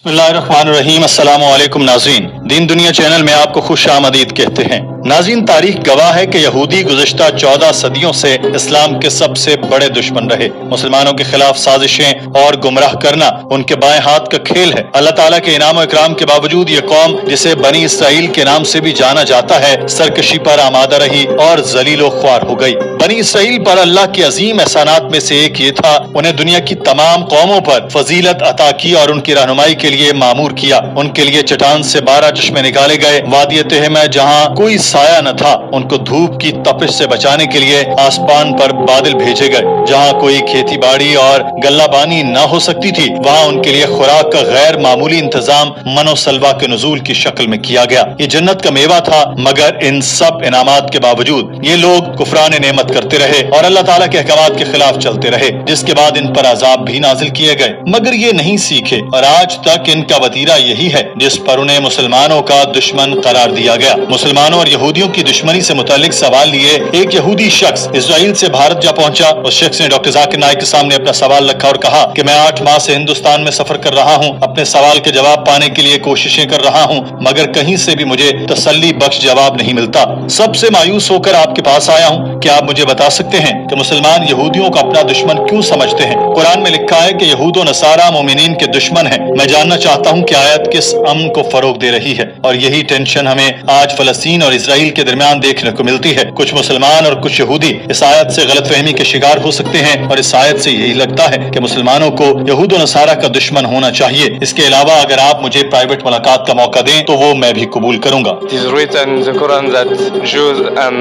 बिस्मिल्लाहिर्रहमानिर्रहीम। अस्सलामु अलैकुम नाज़रीन, दीन दुनिया चैनल में आपको खुश आमदीद कहते हैं। नाज़रीन, तारीख गवाह है कि यहूदी गुज़श्ता 14 सदियों से इस्लाम के सबसे बड़े दुश्मन रहे। मुसलमानों के खिलाफ साजिशें और गुमराह करना उनके बाएं हाथ का खेल है। अल्लाह ताला के इनाम और इकराम के बावजूद ये कौम, जिसे बनी इसराइल के नाम से भी जाना जाता है, सरकशी पर आमादा रही और जलीलो ख्वार हो गई। बनी इसराइल पर अल्लाह के अजीम एहसानात में से एक ये था, उन्हें दुनिया की तमाम कौमों पर फजीलत अता की और उनकी रहनुमाई के लिए मामूर किया। उनके लिए चट्टान से 12 चश्मे निकाले गए। वादी तिह में जहाँ कोई साया न था, उनको धूप की तपिश से बचाने के लिए आसमान पर बादल भेजे गए। जहाँ कोई खेती बाड़ी और गल्लाबानी न हो सकती थी, वहाँ उनके लिए खुराक का गैर मामूली इंतजाम मनोसलवा के नुजूल की शक्ल में किया गया। ये जन्नत का मेवा था, मगर इन सब इनामात के बावजूद ये लोग कुफरान नेमत करते रहे और अल्लाह ताला के अहकामात के खिलाफ चलते रहे, जिसके बाद इन पर अजाब भी नाजिल किए गए, मगर ये नहीं सीखे और आज तक इनका वतीरा यही है जिस पर उन्हें मुसलमानों का दुश्मन करार दिया गया। मुसलमानों और यहूदियों की दुश्मनी से मुतालिक सवाल लिए एक यहूदी शख्स इजराइल से भारत जा पहुंचा। उस शख्स ने डॉक्टर जाकिर नाइक के सामने अपना सवाल रखा और कहा कि मैं 8 माह से हिंदुस्तान में सफर कर रहा हूँ, अपने सवाल के जवाब पाने के लिए कोशिशें कर रहा हूँ, मगर कहीं से भी मुझे तसल्ली बख्श जवाब नहीं मिलता। सबसे मायूस होकर आपके पास आया हूँ। क्या आप मुझे बता सकते हैं कि मुसलमान यहूदियों को अपना दुश्मन क्यों समझते हैं? कुरान में लिखा है कि यहूद व नसारा मोमिनीन के दुश्मन हैं। मैं जानना चाहता हूँ कि आयत किस अमन को फरोग दे रही है, और यही टेंशन हमें आज फलस्तीन और इसराइल के दरमियान देखने को मिलती है। कुछ मुसलमान और कुछ यहूदी इस आयत से गलतफहमी के शिकार हो सकते हैं और इस आयत से यही लगता है कि मुसलमानों को यहूद व नसारा का दुश्मन होना चाहिए। इसके अलावा अगर आप मुझे प्राइवेट मुलाकात का मौका दें तो वो मैं भी कबूल करूंगा। It is written in the Quran that Jews and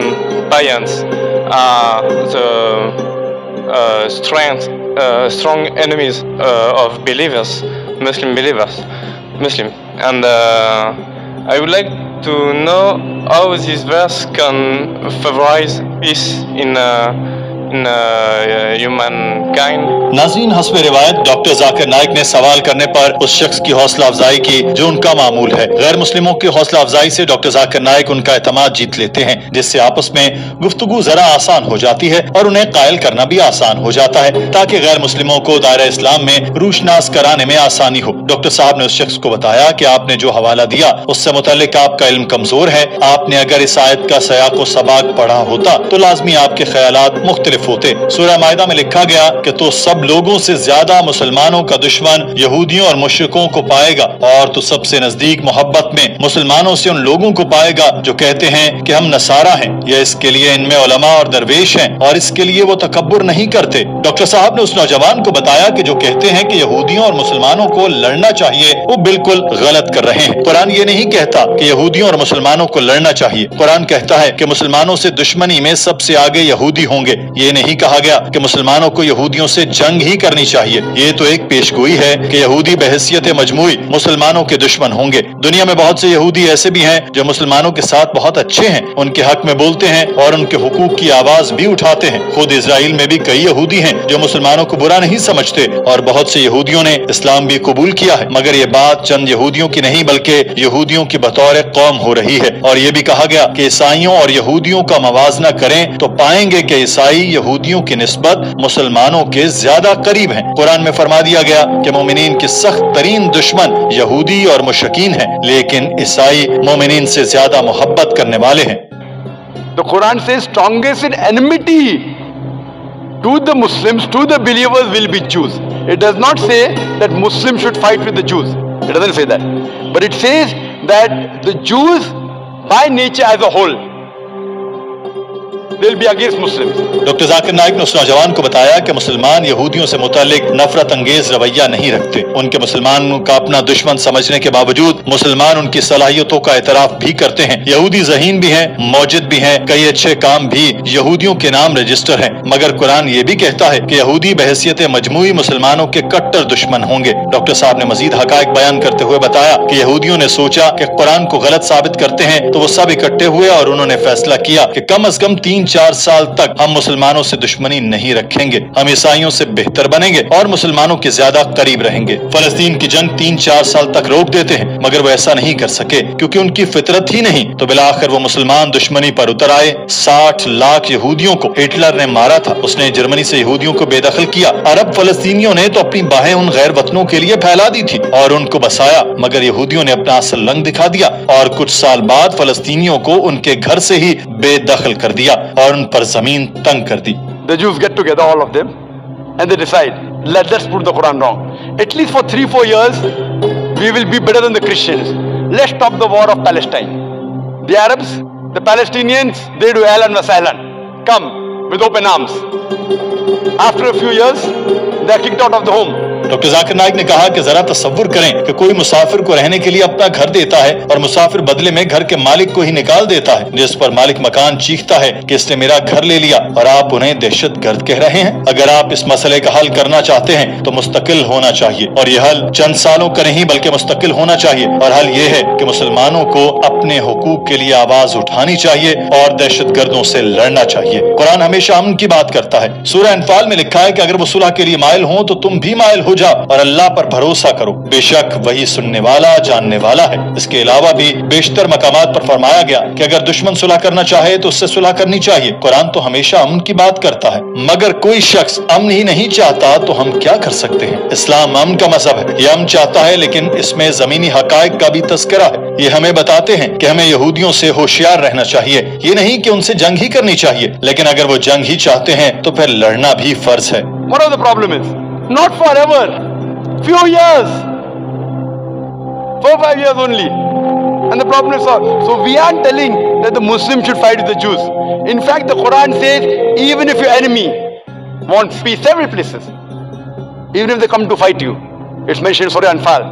pagans are the strong enemies of believers, Muslim believers, and I would like to know how this verse can favorize peace in humankind. नाज़रीन, हस्ब रिवायत doctor Zakir Naik ने सवाल करने पर उस शख्स की हौसला अफजाई की जो उनका मामूल है। गैर मुस्लिमों की हौसला अफजाई से डॉक्टर जाकिर नाइक उनका एतमाद जीत लेते हैं, जिससे आपस में गुफ्तगू जरा आसान हो जाती है और उन्हें कायल करना भी आसान हो जाता है, ताकि गैर मुस्लिमों को दायरा इस्लाम में रूशनास कराने में आसानी हो। डॉक्टर साहब ने उस शख्स को बताया कि आपने जो हवाला दिया उससे मुतालिक आपका इल्म कमजोर है। आपने अगर इस आयत का सयाक व सबाक पढ़ा होता तो लाजमी आपके ख्यालात मुख्तलिफ होते। सूरह माइदा में लिखा गया कि तो सब लोगों से ज्यादा मुसलमानों का दुश्मन यहूदियों और मुशरिकों को पाएगा, और तो सबसे नजदीक मोहब्बत में मुसलमानों से उन लोगों को पाएगा जो कहते हैं कि हम नसारा हैं। यह इसके लिए इनमें उलमा और दरवेश हैं और इसके लिए वो तकब्बुर नहीं करते। डॉक्टर साहब ने उस नौजवान को बताया कि जो कहते हैं कि यहूदियों और मुसलमानों को लड़ना चाहिए, वो बिल्कुल गलत कर रहे हैं। कुरान ये नहीं कहता कि यहूदियों और मुसलमानों को लड़ना चाहिए। कुरान कहता है कि मुसलमानों से दुश्मनी में सबसे आगे यहूदी होंगे। ये नहीं कहा गया कि मुसलमानों को यहूदियों से जंग ही करनी चाहिए। ये तो एक पेशगोई है कि यहूदी बहैसियत मजमूई मुसलमानों के दुश्मन होंगे। दुनिया में बहुत से यहूदी ऐसे भी हैं जो मुसलमानों के साथ बहुत अच्छे हैं, उनके हक में बोलते हैं और उनके हुकूक की आवाज भी उठाते हैं। खुद इजराइल में भी कई यहूदी हैं जो मुसलमानों को बुरा नहीं समझते और बहुत से यहूदियों ने इस्लाम भी कबूल किया है, मगर ये बात चंद यहूदियों की नहीं बल्कि यहूदियों की बतौर कौम हो रही है। और ये भी कहा गया कि ईसाइयों और यहूदियों का मवाजना करें तो पाएंगे कि ईसाई यहूदियों की निस्बत मुसलमानों के ज्यादा करीब हैं। कुरान में फरमा दिया गया कि मोमिनीन के सख्त तरीन दुश्मन यहूदी और मुशरिकीन हैं, लेकिन ईसाई मोमिनीन से ज्यादा मोहब्बत करने वाले हैं। The Quran says strongest in enmity to the Muslims, to the believers will be Jews. It does not say that Muslims should fight with the Jews. It doesn't say that. But it says that the Jews by nature as a whole they'll be against Muslims. Doctor Zakir Naik ने उस नौजवान को बताया कि मुसलमान यहूदियों से मुतालिक नफरत अंगेज रवैया नहीं रखते। उनके मुसलमानों का अपना दुश्मन समझने के बावजूद मुसलमान उनकी सलाहियतों का एतराफ भी करते हैं। यहूदी ज़हीन भी हैं, मौजिद भी हैं, कई अच्छे काम भी यहूदियों के नाम रजिस्टर हैं, मगर कुरान ये भी कहता है कि यहूदी बहैसियत मजमूई मुसलमानों के कट्टर दुश्मन होंगे। डॉक्टर साहब ने मजीद हकायक बयान करते हुए बताया कि यहूदियों ने सोचा कि कुरान को गलत साबित करते हैं, तो वो सब इकट्ठे हुए और उन्होंने फैसला किया कि कम अज कम 3 3-4 साल तक हम मुसलमानों से दुश्मनी नहीं रखेंगे, हम ईसाइयों से बेहतर बनेंगे और मुसलमानों के ज्यादा करीब रहेंगे। फलस्तीन की जंग 3-4 साल तक रोक देते हैं, मगर वो ऐसा नहीं कर सके क्योंकि उनकी फितरत ही नहीं। तो बिलाखिर वो मुसलमान दुश्मनी पर उतर आए। 60 लाख यहूदियों को हिटलर ने मारा था। उसने जर्मनी से यहूदियों को बेदखल किया। अरब फलस्तीनियों ने तो अपनी बाहें उन गैर वतनों के लिए फैला दी थी और उनको बसाया, मगर यहूदियों ने अपना असल रंग दिखा दिया और कुछ साल बाद फलस्तीनियों को उनके घर से ही बेदखल कर दिया और उन पर जमीन तंग कर दी। The Jews get together, all of them, and they decide, let's put the Quran wrong. At least for 3-4 years, we will be better than the Christians. Let's stop the war of Palestine. The Arabs, the Palestinians, they do ahlan wa sahlan. Come with open arms. After a few years, they are kicked out of the home. Doctor Zakir Naik ने कहा कि जरा तसव्वुर करें कि कोई मुसाफिर को रहने के लिए अपना घर देता है और मुसाफिर बदले में घर के मालिक को ही निकाल देता है, जिस पर मालिक मकान चीखता है कि इसने मेरा घर ले लिया और आप उन्हें दहशतगर्द कह रहे हैं। अगर आप इस मसले का हल करना चाहते हैं तो मुस्तकिल होना चाहिए और यह हल चंद सालों का नहीं बल्कि मुस्तकिल होना चाहिए। और हल ये है कि मुसलमानों को अपने हुकूक के लिए आवाज उठानी चाहिए और दहशतगर्दों से लड़ना चाहिए। कुरान हमेशा अमन की बात करता है। सूरह अनफाल में लिखा है कि अगर वो सुलह के लिए माइल हो तो तुम भी माइल हो जाओ और अल्लाह पर भरोसा करो, बेशक वही सुनने वाला जानने वाला है। इसके अलावा भी बेशतर मकामात पर फरमाया गया कि अगर दुश्मन सुलह करना चाहे तो उससे सुलह करनी चाहिए। कुरान तो हमेशा अमन की बात करता है, मगर कोई शख्स अमन ही नहीं चाहता तो हम क्या कर सकते हैं। इस्लाम अमन का मजहब है, ये अमन चाहता है, लेकिन इसमें जमीनी हकायक का भी तस्करा है। ये हमें बताते हैं कि हमें यहूदियों से होशियार रहना चाहिए, ये नहीं कि उनसे जंग ही करनी चाहिए, लेकिन अगर वो जंग ही चाहते हैं तो फिर लड़ना भी फर्ज है। What of the problem is? Not forever. Few years. 4-5 years only. And the problem is solved. So we aren't telling that the Muslims should fight with the Jews. In fact, the Quran says, even if your enemy wants peace, several places, even if they come to fight you, it's mentioned in Surah Anfal,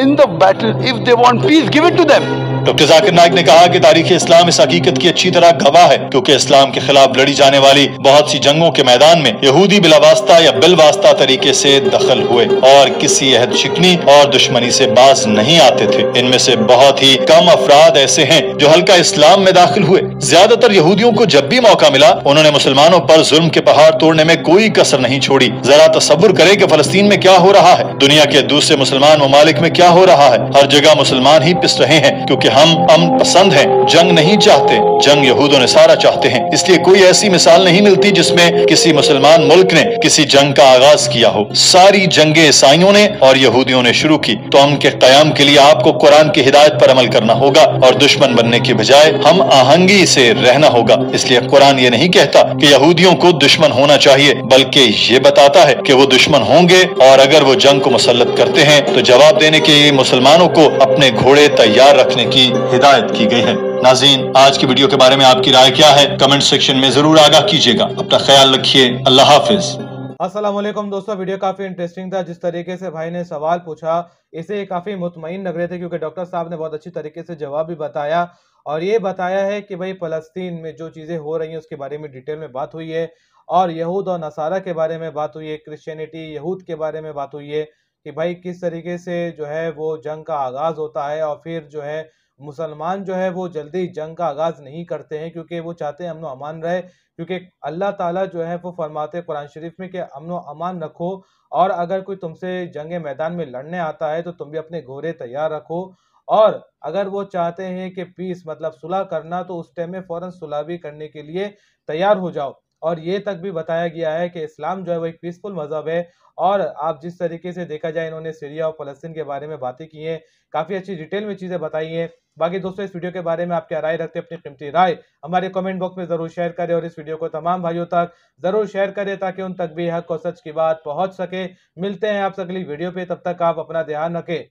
in the battle, if they want peace, give it to them. Doctor Zakir Naik ने कहा कि तारीख इस्लाम इस हकीकत की अच्छी तरह गवाह है, क्योंकि इस्लाम के खिलाफ लड़ी जाने वाली बहुत सी जंगों के मैदान में यहूदी बिलावास्ता या बिलवास्ता तरीके से दखल हुए और किसी अहद शिकनी और दुश्मनी से बाज नहीं आते थे। इनमें से बहुत ही कम अफराद ऐसे हैं जो हल्का इस्लाम में दाखिल हुए। ज्यादातर यहूदियों को जब भी मौका मिला उन्होंने मुसलमानों पर जुल्म के पहाड़ तोड़ने में कोई कसर नहीं छोड़ी। जरा तसव्वुर करें कि फलस्तीन में क्या हो रहा है, दुनिया के दूसरे मुसलमान ममालिक में क्या हो रहा है। हर जगह मुसलमान ही पिस रहे हैं, क्योंकि हम अमन पसंद हैं, जंग नहीं चाहते। जंग यहूदों ने सारा चाहते हैं, इसलिए कोई ऐसी मिसाल नहीं मिलती जिसमें किसी मुसलमान मुल्क ने किसी जंग का आगाज किया हो। सारी जंगें ईसाइयों ने और यहूदियों ने शुरू की। तो अमन के कयाम के लिए आपको कुरान की हिदायत पर अमल करना होगा और दुश्मन बनने की बजाय हम आहंगी से रहना होगा। इसलिए कुरान ये नहीं कहता कि यहूदियों को दुश्मन होना चाहिए, बल्कि ये बताता है कि वो दुश्मन होंगे और अगर वो जंग को मुसल्लत करते हैं तो जवाब देने के लिए मुसलमानों को अपने घोड़े तैयार रखने की हिदायत की गई है। नाज़रीन, आज की वीडियो के बारे में आपकी राय क्या है, कमेंट सेक्शन में जरूर आगाह कीजिएगा। अपना ख्याल रखिए। अल्लाह हाफिज। अस्सलाम वालेकुम दोस्तों, वीडियो काफ़ी इंटरेस्टिंग था। जिस तरीके से भाई ने सवाल पूछा इसे काफ़ी मुतमईन लग रहे थे, क्योंकि डॉक्टर साहब ने बहुत अच्छी तरीके से जवाब भी बताया और ये बताया है कि भाई फ़लस्तीन में जो चीज़ें हो रही हैं उसके बारे में डिटेल में बात हुई है और यहूद और नसारा के बारे में बात हुई है, क्रिश्चियनिटी यहूद के बारे में बात हुई है कि भाई किस तरीके से जो है वो जंग का आगाज़ होता है और फिर जो है मुसलमान जो है वो जल्दी जंग का आगाज़ नहीं करते हैं, क्योंकि वो चाहते हैं अमन व अमान रहे। क्योंकि अल्लाह ताला जो है वो फरमाते हैं कुरान शरीफ में कि अमन व अमान रखो और अगर कोई तुमसे जंग मैदान में लड़ने आता है तो तुम भी अपने घोड़े तैयार रखो। और अगर वो चाहते हैं कि पीस मतलब सुलह करना तो उस टाइम में फ़ौरन सुलह भी करने के लिए तैयार हो जाओ। और ये तक भी बताया गया है कि इस्लाम जो है वो एक पीसफुल मज़हब है। और आप जिस तरीके से देखा जाए इन्होंने सीरिया और फ़लस्तीन के बारे में बातें की हैं, काफ़ी अच्छी डिटेल में चीज़ें बताई हैं। बाकी दोस्तों, इस वीडियो के बारे में आप क्या राय रखते हैं, अपनी कीमती राय हमारे कमेंट बॉक्स में ज़रूर शेयर करें और इस वीडियो को तमाम भाइयों तक ज़रूर शेयर करें ताकि उन तक भी हक और सच की बात पहुँच सके। मिलते हैं आपसे अगली वीडियो पे, तब तक आप अपना ध्यान रखें।